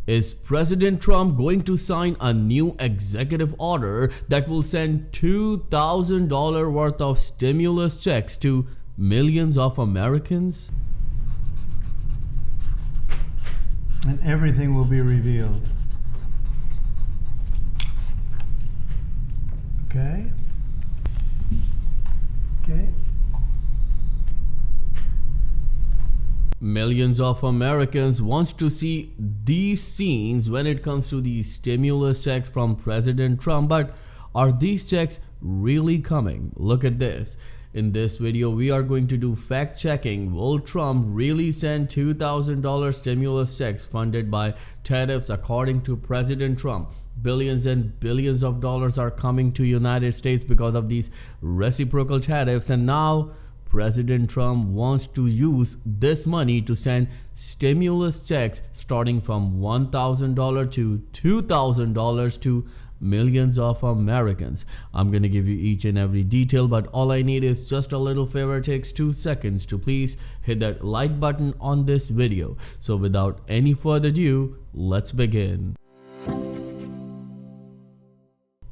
Is President Trump going to sign a new executive order that will send $2,000 worth of stimulus checks to millions of Americans? And everything will be revealed. Okay? Okay. Millions of Americans wants to see these scenes when it comes to these stimulus checks from President Trump. But are these checks really coming? Look at this. In this video, we are going to do fact checking. Will Trump really send $2,000 stimulus checks funded by tariffs? According to President Trump, billions and billions of dollars are coming to United States because of these reciprocal tariffs, and now President Trump wants to use this money to send stimulus checks starting from $1,000 to $2,000 to millions of Americans. I'm going to give you each and every detail, but all I need is just a little favor. It takes 2 seconds to please hit that like button on this video. So without any further ado, let's begin.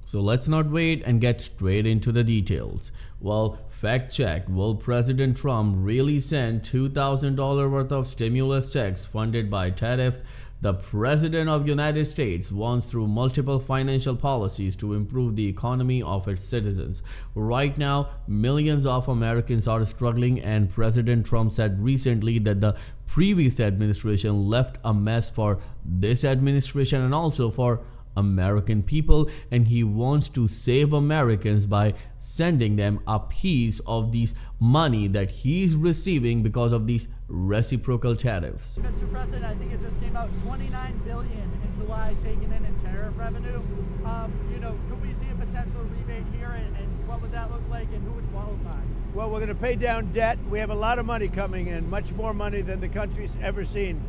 So let's not wait and get straight into the details. Well, fact check. Will President Trump really send $2,000 worth of stimulus checks funded by tariffs? The President of the United States wants through multiple financial policies to improve the economy of its citizens. Right now, millions of Americans are struggling, and President Trump said recently that the previous administration left a mess for this administration and also for American people, and he wants to save Americans by sending them a piece of these money that he's receiving because of these reciprocal tariffs. Mr. President, I think it just came out $29 billion in July taken in tariff revenue. Could we see a potential rebate here, and what would that look like, and who would qualify? Well, we're going to pay down debt. We have a lot of money coming in, much more money than the country's ever seen,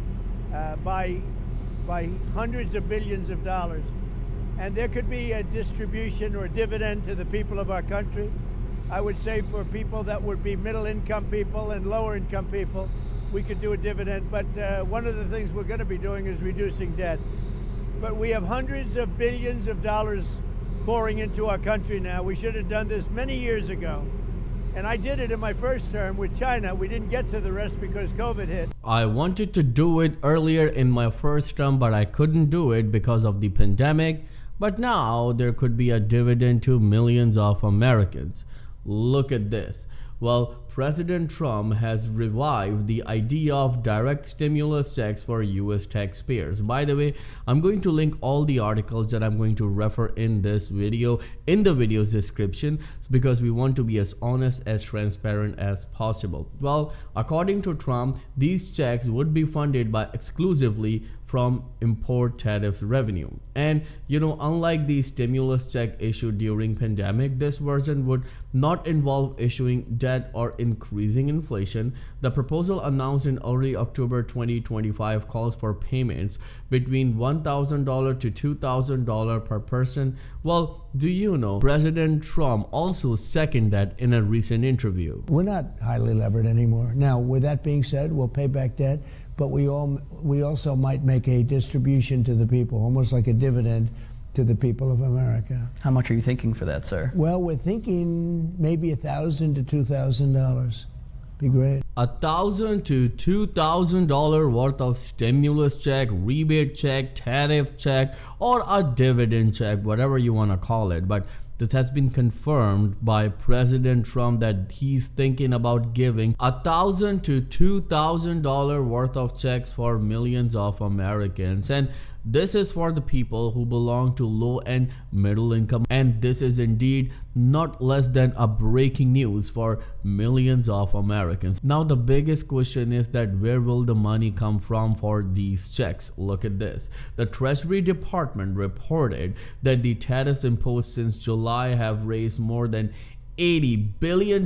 by hundreds of billions of dollars. And there could be a distribution or a dividend to the people of our country. I would say for people that would be middle-income people and lower-income people, we could do a dividend. But one of the things we're going to be doing is reducing debt. But we have hundreds of billions of dollars pouring into our country now. We should have done this many years ago. And I did it in my first term with China. We didn't get to the rest because COVID hit. I wanted to do it earlier in my first term, but I couldn't do it because of the pandemic. But now there could be a dividend to millions of Americans. Look at this. Well, President Trump has revived the idea of direct stimulus checks for US taxpayers. By the way, I'm going to link all the articles that I'm going to refer in this video in the video's description, because we want to be as honest, as transparent as possible. Well, according to Trump, these checks would be funded by exclusively from import tariffs revenue. And unlike the stimulus check issued during pandemic, this version would not involve issuing debt or increasing inflation. The proposal announced in early October 2025 calls for payments between $1,000 to $2,000 per person. Well, do you know President Trump also seconded that in a recent interview? We're not highly levered anymore. Now, with that being said, we'll pay back debt, but we also might make a distribution to the people, almost like a dividend to the people of America. How much are you thinking for that, sir? Well, we're thinking maybe $1,000 to $2,000. Be great. $1,000 to $2,000 worth of stimulus check, rebate check, tariff check, or a dividend check, whatever you want to call it. But this has been confirmed by President Trump that he's thinking about giving $1,000 to $2,000 worth of checks for millions of Americans. And this is for the people who belong to low and middle income. And this is indeed not less than a breaking news for millions of Americans. Now, the biggest question is that where will the money come from for these checks? Look at this. The Treasury Department reported that the tariffs imposed since July have raised more than $80 billion,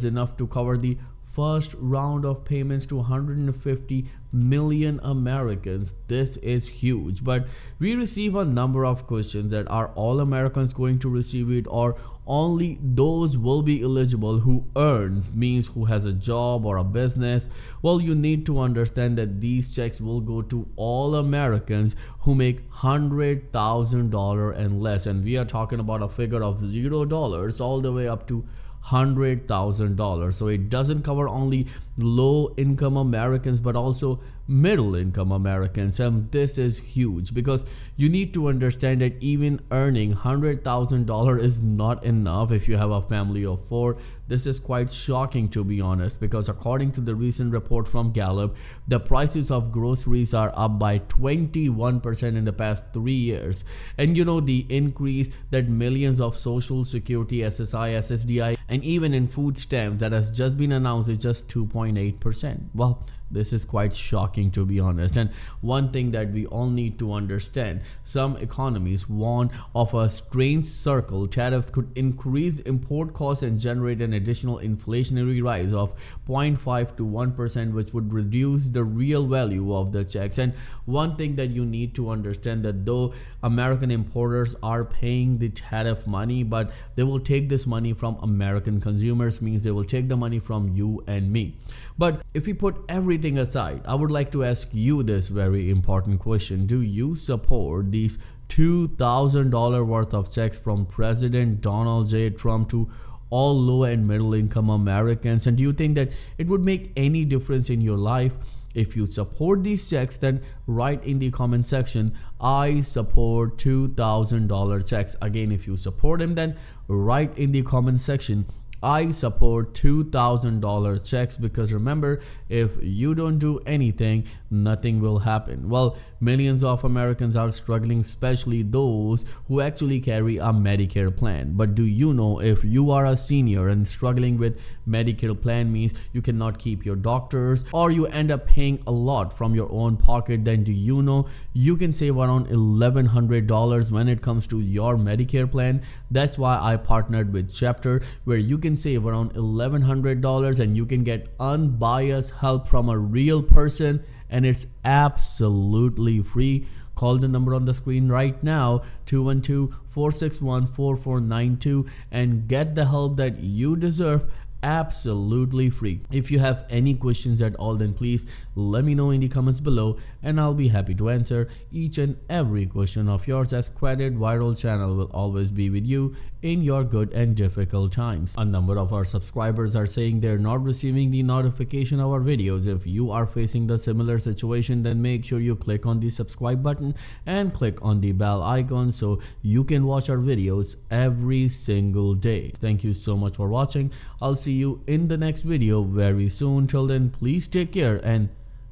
enough to cover the first round of payments to 150 million Americans. This is huge. But we receive a number of questions that are all Americans going to receive it, or only those will be eligible who earns, means who has a job or a business. Well, you need to understand that these checks will go to all Americans who make $100,000 and less, and we are talking about a figure of $0 all the way up to $100,000. So it doesn't cover only low income Americans but also middle income Americans. And this is huge because you need to understand that even earning $100,000 is not enough if you have a family of 4. This is quite shocking, to be honest, because according to the recent report from Gallup, the prices of groceries are up by 21% in the past 3 years. And you know, the increase that millions of Social Security, SSI, SSDI, and even in food stamps that has just been announced is just 2.8%. Well, this is quite shocking, to be honest. And one thing that we all need to understand, some economists warn of a strange circle. Tariffs could increase import costs and generate an additional inflationary rise of 0.5 to 1%, which would reduce the real value of the checks. And one thing that you need to understand, that though American importers are paying the tariff money, but they will take this money from American consumers, means they will take the money from you and me. But if we put everything aside, I would like to ask you this very important question. Do you support these $2,000 worth of checks from President Donald J. Trump to all low and middle income Americans? And do you think that it would make any difference in your life? If you support these checks, then write in the comment section, I support $2,000 checks. Again, if you support them, then write in the comment section, I support $2,000 checks, because remember, if you don't do anything, nothing will happen. Well, millions of Americans are struggling, especially those who actually carry a Medicare plan. But do you know, if you are a senior and struggling with Medicare plan, means you cannot keep your doctors or you end up paying a lot from your own pocket, then do you know you can save around $1,100 when it comes to your Medicare plan? That's why I partnered with Chapter, where you can save around $1,100 and you can get unbiased help from a real person, and it's absolutely free. Call the number on the screen right now, 212-461-4492, and get the help that you deserve, absolutely free. If you have any questions at all, then please let me know in the comments below, and I'll be happy to answer each and every question of yours, as Credit Viral channel will always be with you in your good and difficult times. A number of our subscribers are saying they're not receiving the notification of our videos. If you are facing the similar situation, then make sure you click on the subscribe button and click on the bell icon so you can watch our videos every single day. Thank you so much for watching. I'll see you in the next video very soon. Till then, please take care and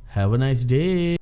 have a nice day.